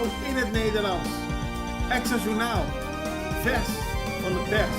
In het Nederlands. Extra Journaal. Vers van de pers.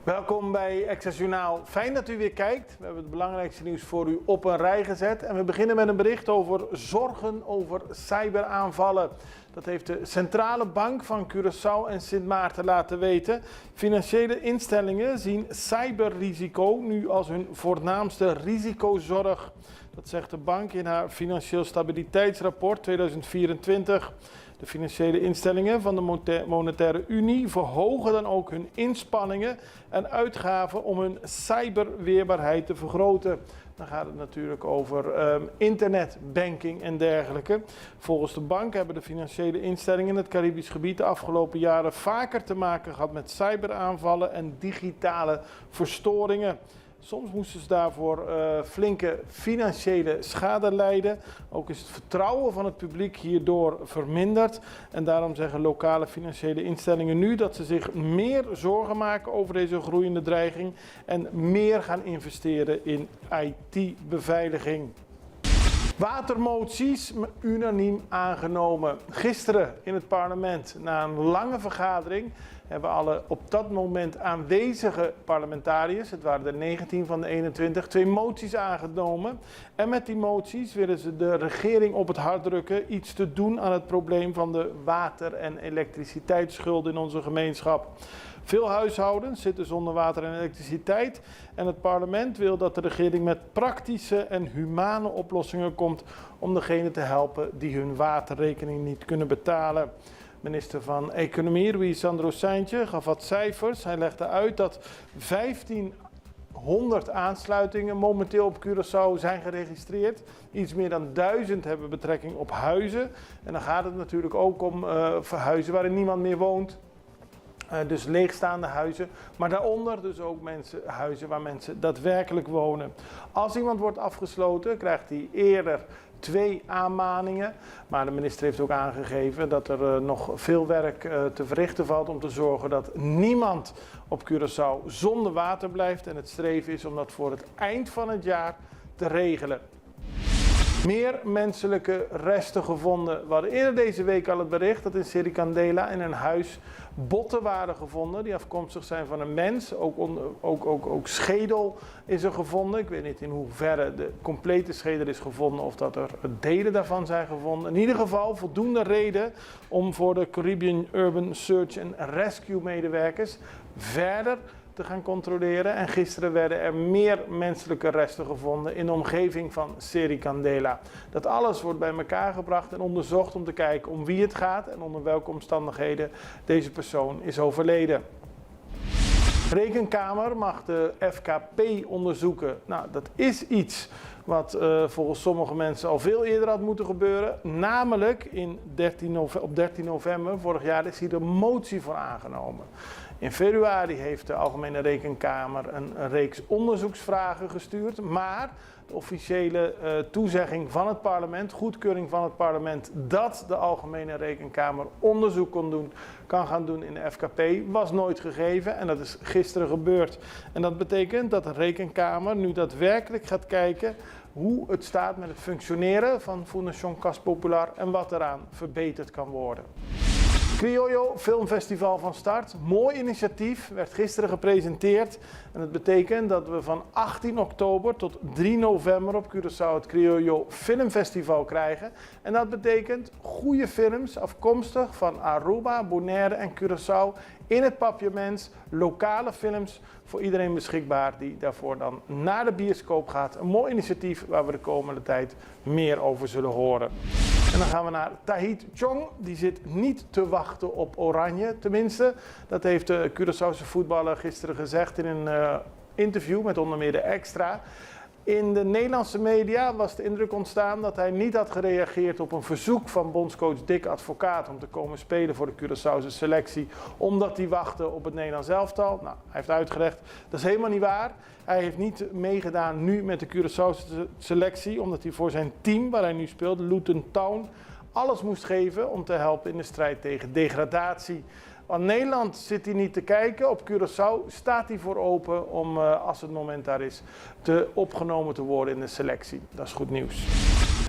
Welkom bij Extra Journaal. Fijn dat u weer kijkt. We hebben het belangrijkste nieuws voor u op een rij gezet. En we beginnen met een bericht over zorgen over cyberaanvallen. Dat heeft de Centrale Bank van Curaçao en Sint Maarten laten weten. Financiële instellingen zien cyberrisico nu als hun voornaamste risicozorg. Dat zegt de bank in haar Financieel Stabiliteitsrapport 2024. De financiële instellingen van de Monetaire Unie verhogen dan ook hun inspanningen en uitgaven om hun cyberweerbaarheid te vergroten. Dan gaat het natuurlijk over internetbanking en dergelijke. Volgens de bank hebben de financiële instellingen in het Caribisch gebied de afgelopen jaren vaker te maken gehad met cyberaanvallen en digitale verstoringen. Soms moesten ze daarvoor flinke financiële schade lijden. Ook is het vertrouwen van het publiek hierdoor verminderd. En daarom zeggen lokale financiële instellingen nu dat ze zich meer zorgen maken over deze groeiende dreiging en meer gaan investeren in IT-beveiliging. Watermoties unaniem aangenomen. Gisteren in het parlement, na een lange vergadering, hebben alle op dat moment aanwezige parlementariërs, het waren er 19 van de 21, 2 moties aangenomen. En met die moties willen ze de regering op het hart drukken iets te doen aan het probleem van de water- en elektriciteitsschulden in onze gemeenschap. Veel huishoudens zitten zonder water en elektriciteit en het parlement wil dat de regering met praktische en humane oplossingen komt om degenen te helpen die hun waterrekening niet kunnen betalen. Minister van Economie, Luis Sandro Seintje, gaf wat cijfers. Hij legde uit dat 1500 aansluitingen momenteel op Curaçao zijn geregistreerd. Iets meer dan 1000 hebben betrekking op huizen. En dan gaat het natuurlijk ook om huizen waarin niemand meer woont. Dus leegstaande huizen, maar daaronder dus ook huizen waar mensen daadwerkelijk wonen. Als iemand wordt afgesloten, krijgt hij eerder 2 aanmaningen. Maar de minister heeft ook aangegeven dat er nog veel werk te verrichten valt om te zorgen dat niemand op Curaçao zonder water blijft. En het streven is om dat voor het eind van het jaar te regelen. Meer menselijke resten gevonden. We hadden eerder deze week al het bericht dat in Sericandela in een huis botten waren gevonden die afkomstig zijn van een mens. Ook schedel is er gevonden. Ik weet niet in hoeverre de complete schedel is gevonden of dat er delen daarvan zijn gevonden. In ieder geval voldoende reden om voor de Caribbean Urban Search and Rescue medewerkers verder te gaan controleren. En gisteren werden er meer menselijke resten gevonden in de omgeving van Sericandela. Dat alles wordt bij elkaar gebracht en onderzocht om te kijken om wie het gaat en onder welke omstandigheden deze persoon is overleden. Rekenkamer mag de FKP onderzoeken. Nou, dat is iets wat volgens sommige mensen al veel eerder had moeten gebeuren. Namelijk op 13 november vorig jaar is hier de motie voor aangenomen. In februari heeft de Algemene Rekenkamer een reeks onderzoeksvragen gestuurd. Maar de officiële toezegging van het parlement, goedkeuring van het parlement dat de Algemene Rekenkamer onderzoek kan gaan doen in de FKP, was nooit gegeven. En dat is gisteren gebeurd. En dat betekent dat de Rekenkamer nu daadwerkelijk gaat kijken hoe het staat met het functioneren van Fundación Cas Popular en wat eraan verbeterd kan worden. Criollo Filmfestival van start. Mooi initiatief, werd gisteren gepresenteerd. En het betekent dat we van 18 oktober tot 3 november op Curaçao het Criollo Filmfestival krijgen. En dat betekent goede films afkomstig van Aruba, Bonaire en Curaçao in het papiaments. Lokale films voor iedereen beschikbaar die daarvoor dan naar de bioscoop gaat. Een mooi initiatief waar we de komende tijd meer over zullen horen. En dan gaan we naar Tahith Chong. Die zit niet te wachten op Oranje. Tenminste, dat heeft de Curaçaose voetballer gisteren gezegd in een interview met onder meer de Extra. In de Nederlandse media was de indruk ontstaan dat hij niet had gereageerd op een verzoek van bondscoach Dick Advocaat om te komen spelen voor de Curaçaose selectie, omdat hij wachtte op het Nederlands elftal. Nou, hij heeft uitgelegd, dat is helemaal niet waar. Hij heeft niet meegedaan nu met de Curaçaose selectie, omdat hij voor zijn team waar hij nu speelt, Luton Town, alles moest geven om te helpen in de strijd tegen degradatie. Aan Nederland zit hij niet te kijken. Op Curaçao staat hij voor open om, als het moment daar is, opgenomen te worden in de selectie. Dat is goed nieuws.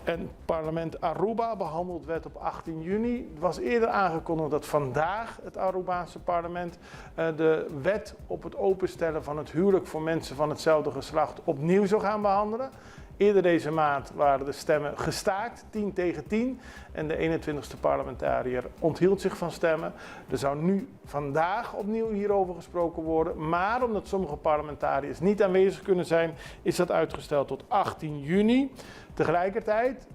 En parlement Aruba behandelt wet op 18 juni. Het was eerder aangekondigd dat vandaag het Arubaanse parlement de wet op het openstellen van het huwelijk voor mensen van hetzelfde geslacht opnieuw zou gaan behandelen. Eerder deze maand waren de stemmen gestaakt, 10-10. En de 21ste parlementariër onthield zich van stemmen. Er zou nu vandaag opnieuw hierover gesproken worden. Maar omdat sommige parlementariërs niet aanwezig kunnen zijn, is dat uitgesteld tot 18 juni. Tegelijkertijd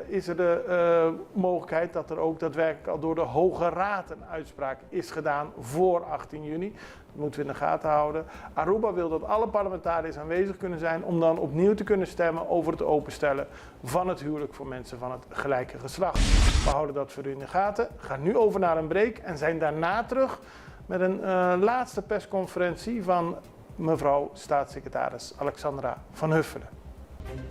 is er de mogelijkheid dat er ook daadwerkelijk al door de Hoge Raad een uitspraak is gedaan voor 18 juni. Dat moeten we in de gaten houden. Aruba wil dat alle parlementariërs aanwezig kunnen zijn om dan opnieuw te kunnen stemmen over het openstellen van het huwelijk voor mensen van het gelijke geslacht. We houden dat voor u in de gaten. Gaan nu over naar een break en zijn daarna terug met een laatste persconferentie van mevrouw staatssecretaris Alexandra van Huffelen.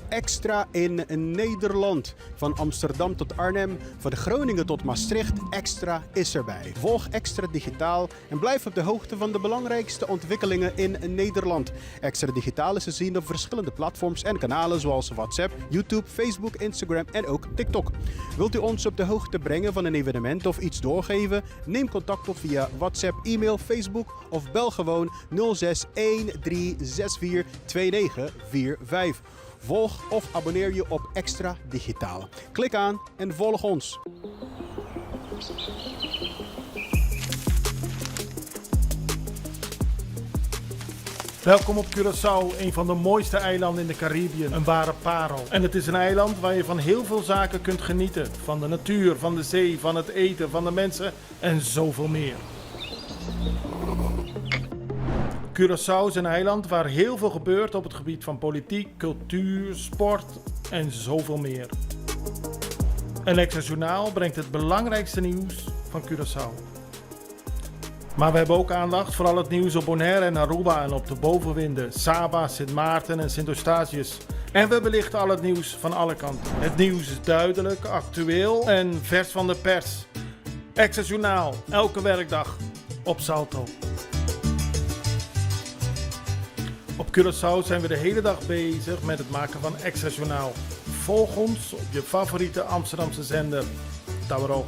Extra in Nederland. Van Amsterdam tot Arnhem, van Groningen tot Maastricht, Extra is erbij. Volg Extra Digitaal en blijf op de hoogte van de belangrijkste ontwikkelingen in Nederland. Extra Digitaal is te zien op verschillende platforms en kanalen zoals WhatsApp, YouTube, Facebook, Instagram en ook TikTok. Wilt u ons op de hoogte brengen van een evenement of iets doorgeven? Neem contact op via WhatsApp, e-mail, Facebook of bel gewoon 06 1364 2945. Volg of abonneer je op Extra Digitaal. Klik aan en volg ons. Welkom op Curaçao, een van de mooiste eilanden in de Caribiën. Een ware parel. En het is een eiland waar je van heel veel zaken kunt genieten. Van de natuur, van de zee, van het eten, van de mensen en zoveel meer. Curaçao is een eiland waar heel veel gebeurt op het gebied van politiek, cultuur, sport en zoveel meer. En Extra Journaal brengt het belangrijkste nieuws van Curaçao. Maar we hebben ook aandacht voor al het nieuws op Bonaire en Aruba en op de bovenwinden, Saba, Sint Maarten en Sint Eustatius. En we belichten al het nieuws van alle kanten. Het nieuws is duidelijk, actueel en vers van de pers. Extra Journaal, elke werkdag op Salto. Op Curaçao zijn we de hele dag bezig met het maken van Extra Journaal. Volg ons op je favoriete Amsterdamse zender. Tauro.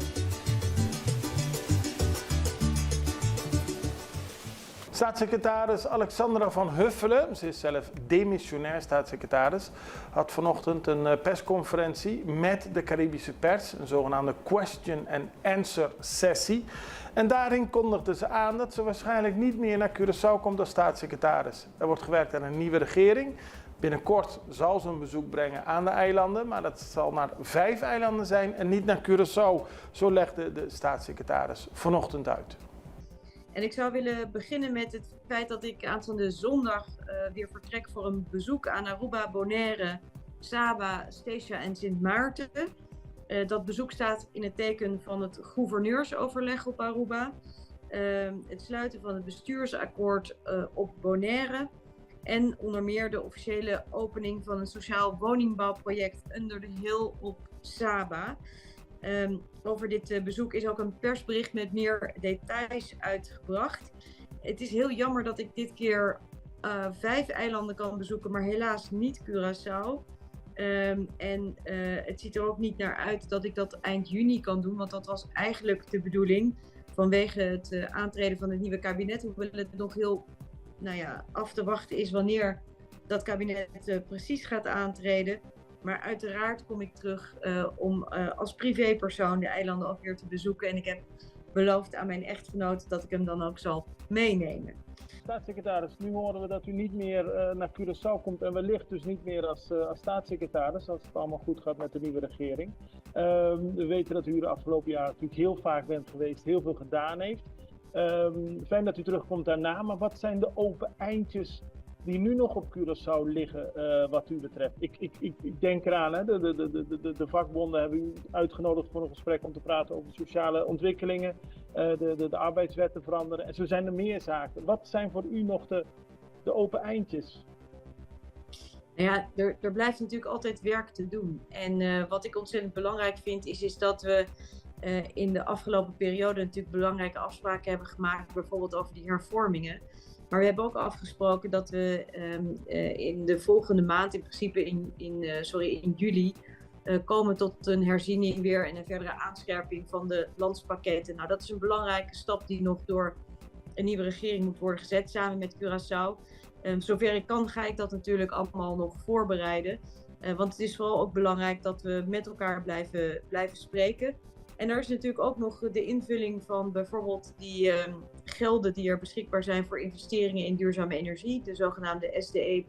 Staatssecretaris Alexandra van Huffelen, ze is zelf demissionair staatssecretaris, had vanochtend een persconferentie met de Caribische pers, een zogenaamde question and answer sessie. En daarin kondigde ze aan dat ze waarschijnlijk niet meer naar Curaçao komt als staatssecretaris. Er wordt gewerkt aan een nieuwe regering. Binnenkort zal ze een bezoek brengen aan de eilanden, maar dat zal naar 5 eilanden zijn en niet naar Curaçao. Zo legde de staatssecretaris vanochtend uit. En ik zou willen beginnen met het feit dat ik aanstaande zondag weer vertrek voor een bezoek aan Aruba, Bonaire, Saba, Statia en Sint Maarten. Dat bezoek staat in het teken van het gouverneursoverleg op Aruba, het sluiten van het bestuursakkoord op Bonaire en onder meer de officiële opening van een sociaal woningbouwproject Under the Hill op Saba. Over dit bezoek is ook een persbericht met meer details uitgebracht. Het is heel jammer dat ik dit keer 5 eilanden kan bezoeken, maar helaas niet Curaçao. Het ziet er ook niet naar uit dat ik dat eind juni kan doen, want dat was eigenlijk de bedoeling vanwege het aantreden van het nieuwe kabinet. Hoewel het nog heel af te wachten is wanneer dat kabinet precies gaat aantreden. Maar uiteraard kom ik terug om als privépersoon de eilanden ook weer te bezoeken. En ik heb beloofd aan mijn echtgenoot dat ik hem dan ook zal meenemen. Staatssecretaris, nu horen we dat u niet meer naar Curaçao komt en wellicht dus niet meer als staatssecretaris, als het allemaal goed gaat met de nieuwe regering. We weten dat u de afgelopen jaren natuurlijk heel vaak bent geweest, heel veel gedaan heeft. Fijn dat u terugkomt daarna, maar wat zijn de open eindjes die nu nog op Curaçao liggen wat u betreft? Ik denk eraan, hè, de vakbonden hebben u uitgenodigd voor een gesprek om te praten over sociale ontwikkelingen, de arbeidswetten veranderen en zo zijn er meer zaken. Wat zijn voor u nog de open eindjes? Ja, er blijft natuurlijk altijd werk te doen. En wat ik ontzettend belangrijk vind is dat we in de afgelopen periode natuurlijk belangrijke afspraken hebben gemaakt, bijvoorbeeld over die hervormingen. Maar we hebben ook afgesproken dat we in de volgende maand, in principe in juli, komen tot een herziening weer en een verdere aanscherping van de landspakketten. Nou, dat is een belangrijke stap die nog door een nieuwe regering moet worden gezet, samen met Curaçao. Zover ik kan ga ik dat natuurlijk allemaal nog voorbereiden. Want het is vooral ook belangrijk dat we met elkaar blijven spreken. En er is natuurlijk ook nog de invulling van bijvoorbeeld die gelden die er beschikbaar zijn voor investeringen in duurzame energie, de zogenaamde SDE++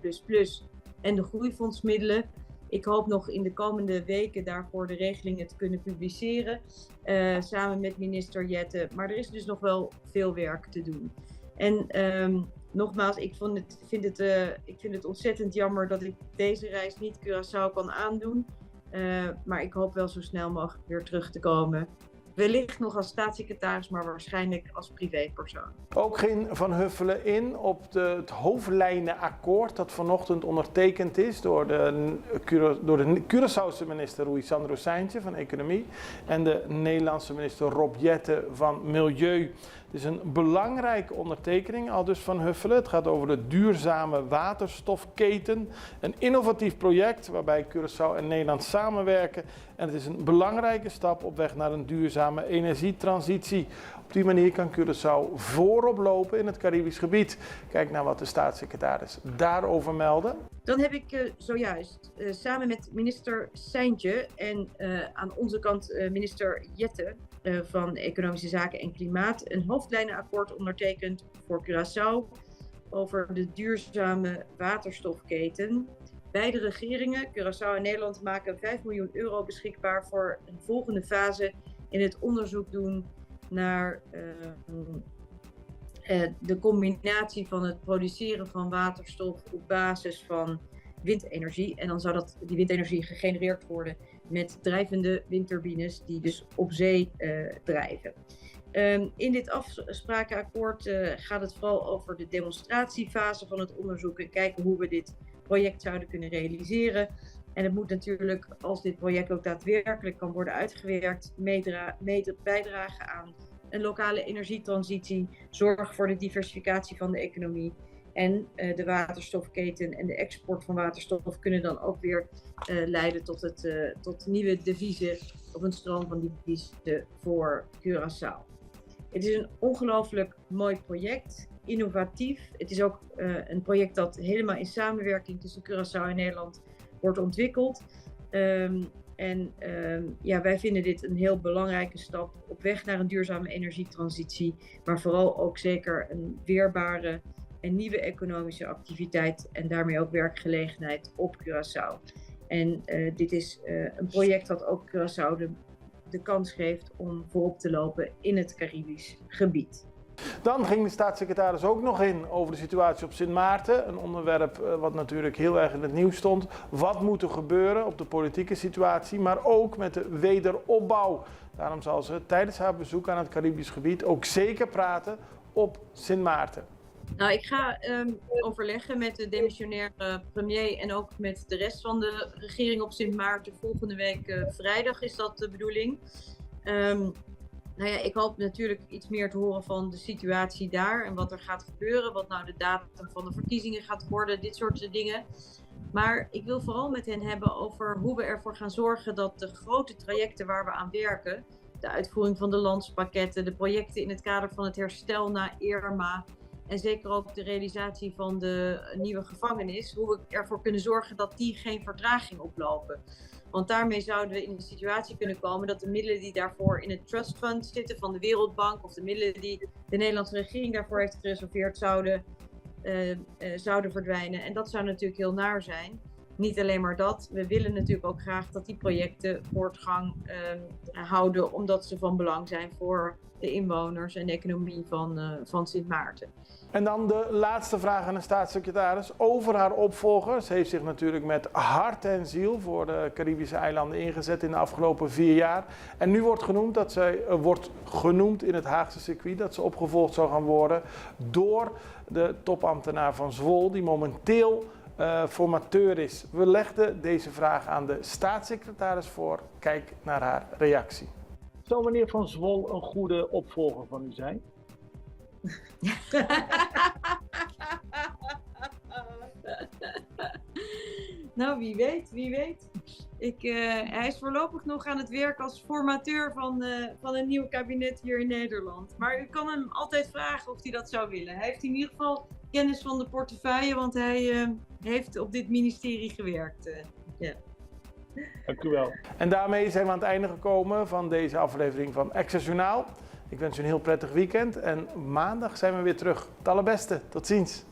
en de groeifondsmiddelen. Ik hoop nog in de komende weken daarvoor de regelingen te kunnen publiceren, samen met minister Jette. Maar er is dus nog wel veel werk te doen. En nogmaals, ik vind het ontzettend jammer dat ik deze reis niet Curaçao kan aandoen. Maar ik hoop wel zo snel mogelijk weer terug te komen. Wellicht nog als staatssecretaris, maar waarschijnlijk als privépersoon. Ook ging Van Huffelen in op het hoofdlijnenakkoord dat vanochtend ondertekend is door de Curaçaose minister Rui Sandro Seintje van Economie en de Nederlandse minister Rob Jette van Milieu. Het is een belangrijke ondertekening, aldus Van Huffelen. Het gaat over de duurzame waterstofketen. Een innovatief project waarbij Curaçao en Nederland samenwerken. En het is een belangrijke stap op weg naar een duurzame energietransitie. Op die manier kan Curaçao voorop lopen in het Caribisch gebied. Kijk naar wat de staatssecretaris daarover meldde. Dan heb ik zojuist samen met minister Seintje en aan onze kant minister Jette van Economische Zaken en Klimaat een hoofdlijnenakkoord ondertekend voor Curaçao over de duurzame waterstofketen. Beide regeringen, Curaçao en Nederland, maken 5 miljoen euro beschikbaar voor een volgende fase in het onderzoek doen naar de combinatie van het produceren van waterstof op basis van windenergie. En dan zou die windenergie gegenereerd worden met drijvende windturbines die dus op zee drijven. In dit afsprakenakkoord gaat het vooral over de demonstratiefase van het onderzoek en kijken hoe we dit project zouden kunnen realiseren. En het moet natuurlijk, als dit project ook daadwerkelijk kan worden uitgewerkt, bijdragen aan een lokale energietransitie, zorg voor de diversificatie van de economie. En de waterstofketen en de export van waterstof kunnen dan ook weer leiden tot nieuwe deviezen of een stroom van deviezen voor Curaçao. Het is een ongelooflijk mooi project, innovatief. Het is ook een project dat helemaal in samenwerking tussen Curaçao en Nederland wordt ontwikkeld. Wij vinden dit een heel belangrijke stap op weg naar een duurzame energietransitie, maar vooral ook zeker een weerbare en nieuwe economische activiteit en daarmee ook werkgelegenheid op Curaçao. En dit is een project dat ook Curaçao de kans geeft om voorop te lopen in het Caribisch gebied. Dan ging de staatssecretaris ook nog in over de situatie op Sint Maarten. Een onderwerp wat natuurlijk heel erg in het nieuws stond. Wat moet er gebeuren op de politieke situatie, maar ook met de wederopbouw. Daarom zal ze tijdens haar bezoek aan het Caribisch gebied ook zeker praten op Sint Maarten. Nou, ik ga overleggen met de demissionaire premier en ook met de rest van de regering op Sint Maarten. Volgende week vrijdag is dat de bedoeling. Ik hoop natuurlijk iets meer te horen van de situatie daar en wat er gaat gebeuren. Wat nou de datum van de verkiezingen gaat worden, dit soort dingen. Maar ik wil vooral met hen hebben over hoe we ervoor gaan zorgen dat de grote trajecten waar we aan werken, de uitvoering van de landspakketten, de projecten in het kader van het herstel na Irma en zeker ook de realisatie van de nieuwe gevangenis, hoe we ervoor kunnen zorgen dat die geen vertraging oplopen. Want daarmee zouden we in een situatie kunnen komen dat de middelen die daarvoor in het trust fund zitten van de Wereldbank of de middelen die de Nederlandse regering daarvoor heeft gereserveerd zouden verdwijnen. En dat zou natuurlijk heel naar zijn. Niet alleen maar dat, we willen natuurlijk ook graag dat die projecten voortgang houden, omdat ze van belang zijn voor de inwoners en de economie van Sint Maarten. En dan de laatste vraag aan de staatssecretaris over haar opvolger. Ze heeft zich natuurlijk met hart en ziel voor de Caribische eilanden ingezet in de afgelopen 4 jaar. En nu wordt genoemd dat zij wordt genoemd in het Haagse circuit, dat ze opgevolgd zou gaan worden door de topambtenaar van Zwol, die momenteel formateur is. We legden deze vraag aan de staatssecretaris voor. Kijk naar haar reactie. Zou meneer Van Zwol een goede opvolger van u zijn? Nou, wie weet, wie weet. Hij is voorlopig nog aan het werk als formateur van een nieuw kabinet hier in Nederland. Maar u kan hem altijd vragen of hij dat zou willen. Hij heeft in ieder geval kennis van de portefeuille, want hij heeft op dit ministerie gewerkt. Dank u wel. En daarmee zijn we aan het einde gekomen van deze aflevering van Extra Journaal. Ik wens u een heel prettig weekend en maandag zijn we weer terug. Het allerbeste. Tot ziens.